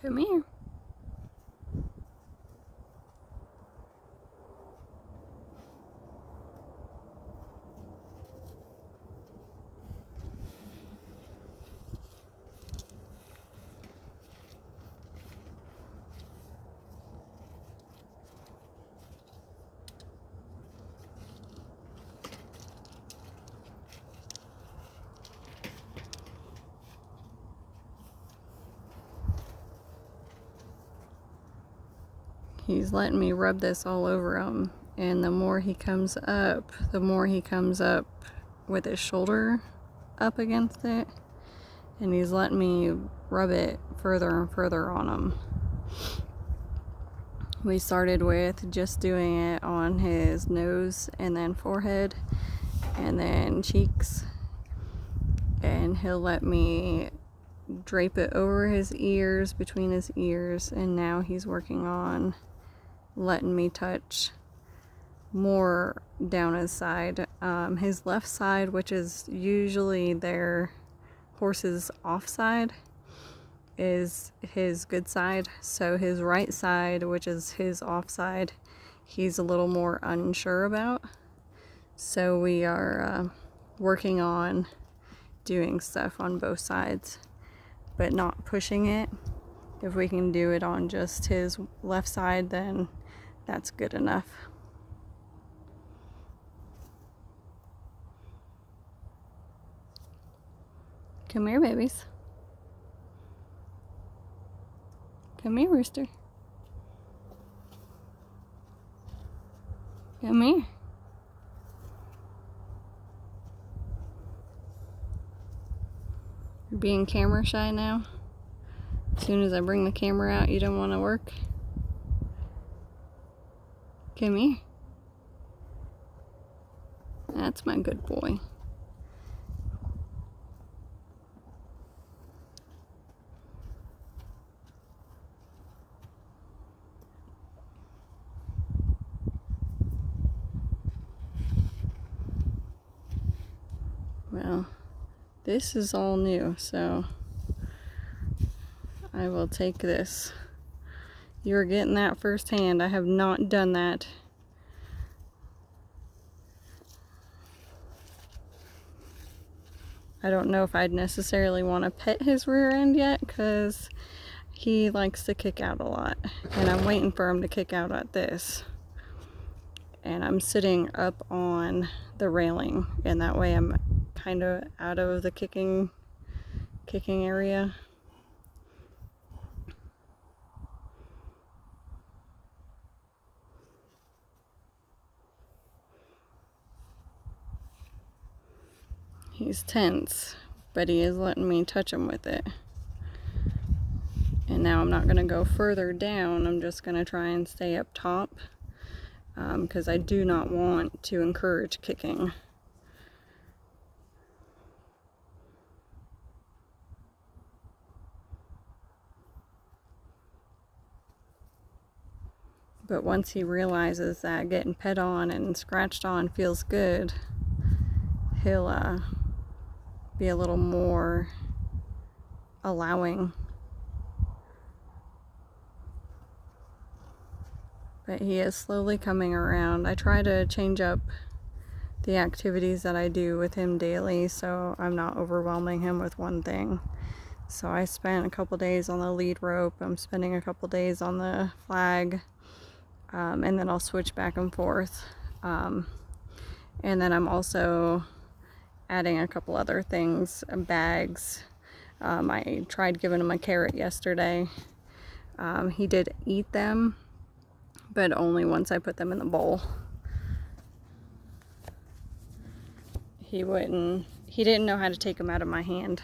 Come here. He's letting me rub this all over him, and the more he comes up with his shoulder up against it, and he's letting me rub it further and further on him. We started with just doing it on his nose and then forehead and then cheeks, and he'll let me drape it over his ears, between his ears, and now he's working on letting me touch more down his side. His left side, which is usually their horse's off side, is his good side. So his right side, which is his off side, he's a little more unsure about. So we are working on doing stuff on both sides, but not pushing it. If we can do it on just his left side, then that's good enough. Come here, babies. Come here, Rooster. Come here. You're being camera shy now? As soon as I bring the camera out, you don't want to work? Come here. That's my good boy. Well, this is all new, so I will take this. You're getting that firsthand. I have not done that. I don't know if I'd necessarily want to pet his rear end yet, because he likes to kick out a lot. And I'm waiting for him to kick out at this. And I'm sitting up on the railing, and that way I'm kind of out of the kicking area. He's tense, but he is letting me touch him with it. And now I'm not going to go further down. I'm just going to try and stay up top, because I do not want to encourage kicking. But once he realizes that getting pet on and scratched on feels good, he'll be a little more allowing. But he is slowly coming around. I try to change up the activities that I do with him daily, so I'm not overwhelming him with one thing. So I spent a couple days on the lead rope. I'm spending a couple days on the flag. And then I'll switch back and forth. And then I'm also adding a couple other things, bags. I tried giving him a carrot yesterday. He did eat them, but only once I put them in the bowl. He didn't know how to take them out of my hand.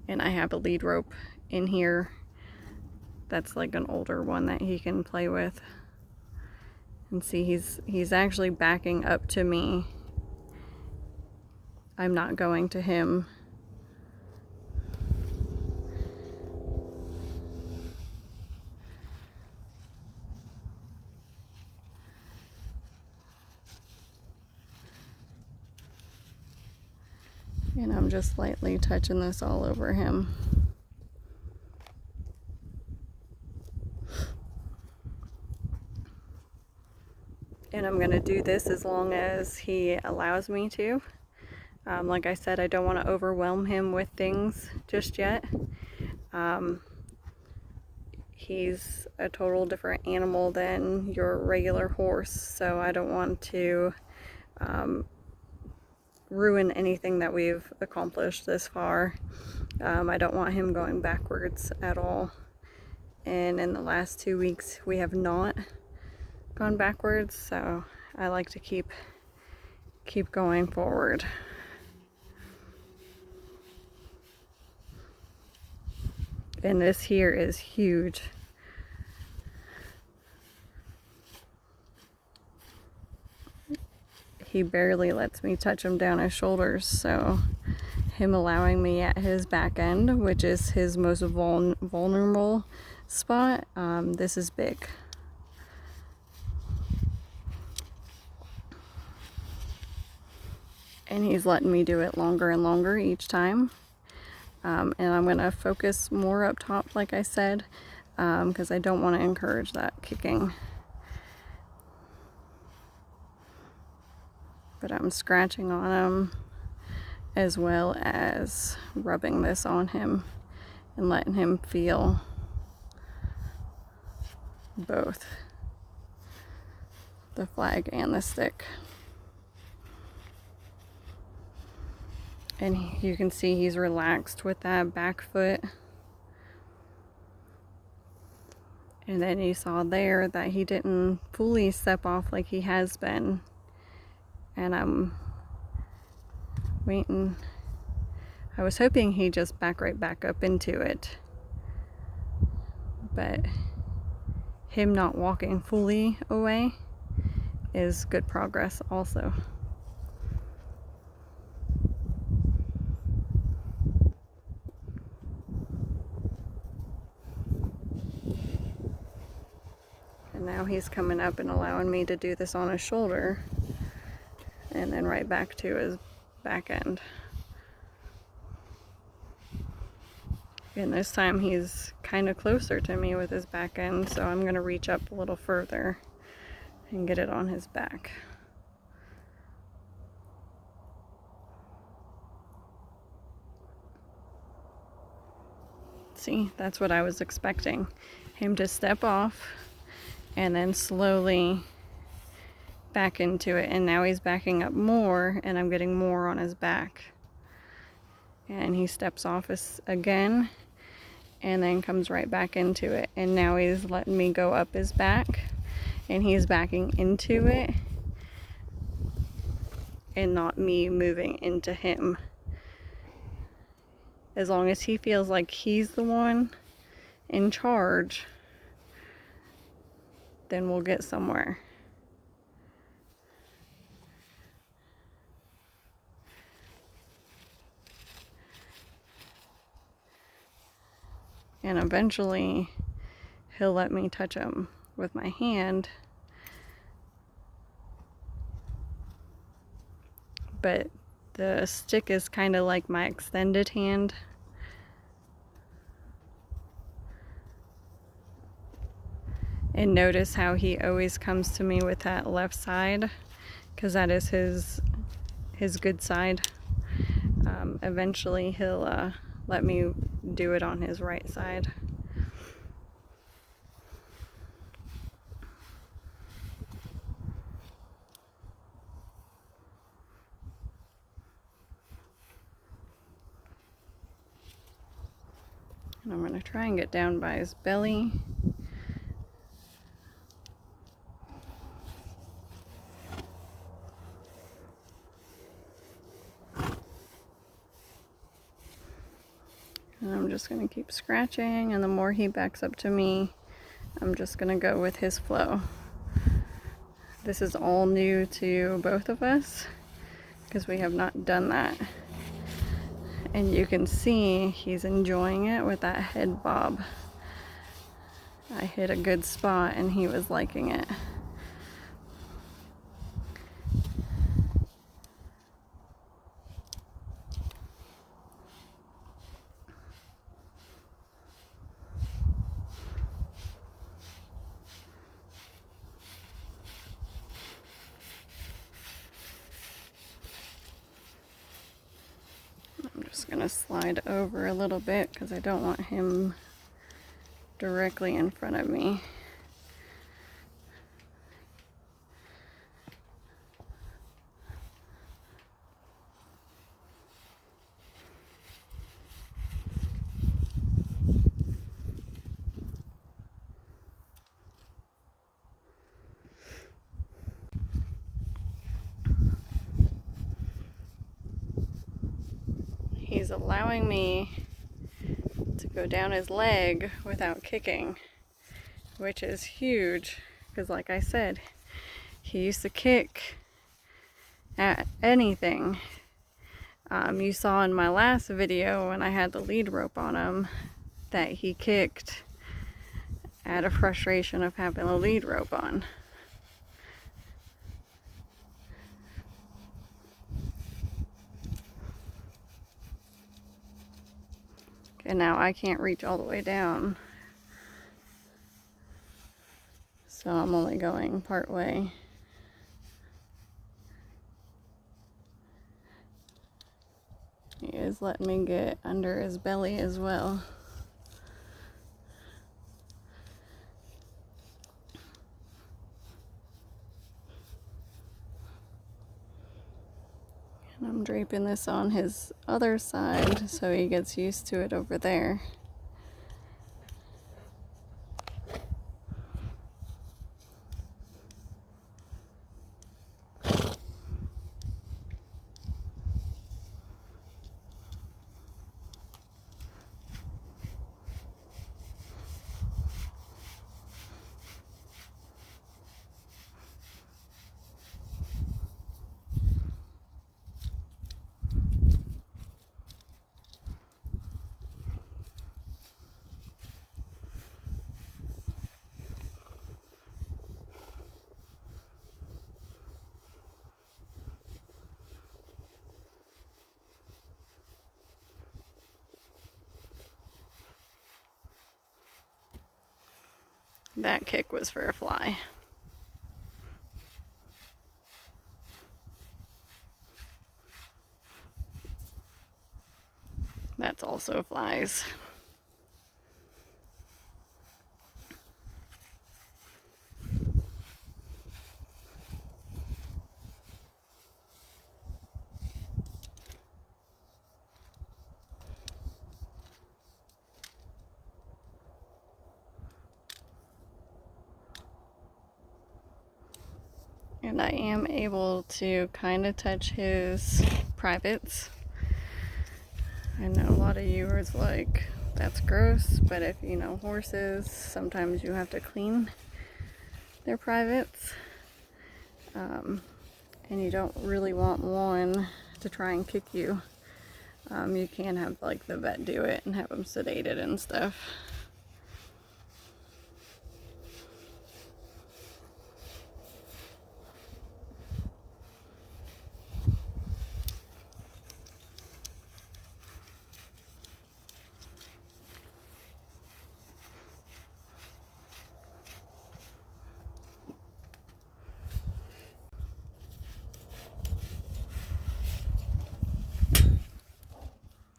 And I have a lead rope in here that's like an older one that he can play with. And see, he's actually backing up to me. I'm not going to him. I'm just lightly touching this all over him. And I'm going to do this as long as he allows me to. Like I said, I don't want to overwhelm him with things just yet. He's a total different animal than your regular horse, so I don't want to ruin anything that we've accomplished this far. I don't want him going backwards at all. And in the last 2 weeks, we have not gone backwards, so I like to keep going forward. And this here is huge. He barely lets me touch him down his shoulders, so him allowing me at his back end, which is his most vulnerable spot, this is big. And he's letting me do it longer and longer each time. And I'm going to focus more up top, like I said, because I don't want to encourage that kicking. But I'm scratching on him as well as rubbing this on him and letting him feel both the flag and the stick. And you can see he's relaxed with that back foot. And then you saw there that he didn't fully step off like he has been. And I'm waiting. I was hoping he'd just back right back up into it. But him not walking fully away is good progress also. Now he's coming up and allowing me to do this on his shoulder and then right back to his back end. And this time he's kind of closer to me with his back end, so I'm going to reach up a little further and get it on his back. See, that's what I was expecting. Him to step off and then slowly back into it, and now he's backing up more and I'm getting more on his back. And he steps off again and then comes right back into it, and now he's letting me go up his back and he's backing into it and not me moving into him. As long as he feels like he's the one in charge, then we'll get somewhere. And eventually he'll let me touch him with my hand. But the stick is kind of like my extended hand. And notice how he always comes to me with that left side, because that is his good side. Eventually he'll let me do it on his right side. And I'm going to try and get down by his belly. And I'm just going to keep scratching, and the more he backs up to me, I'm just going to go with his flow. This is all new to both of us because we have not done that. And you can see he's enjoying it with that head bob. I hit a good spot and he was liking it. just gonna slide over a little bit because I don't want him directly in front of me. He's allowing me to go down his leg without kicking, which is huge because, like I said, he used to kick at anything. You saw in my last video when I had the lead rope on him that he kicked out of frustration of having a lead rope on. And now I can't reach all the way down, so I'm only going part way. He is letting me get under his belly as well. And I'm draping this on his other side so he gets used to it over there. That kick was for a fly. That's also flies. And I am able to kind of touch his privates. I know a lot of you are like, that's gross, but if you know horses, sometimes you have to clean their privates. And you don't really want one to try and kick you. You can have like the vet do it and have them sedated and stuff.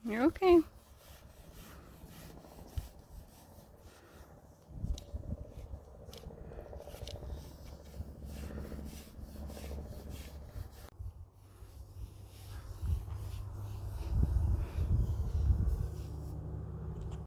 You're okay.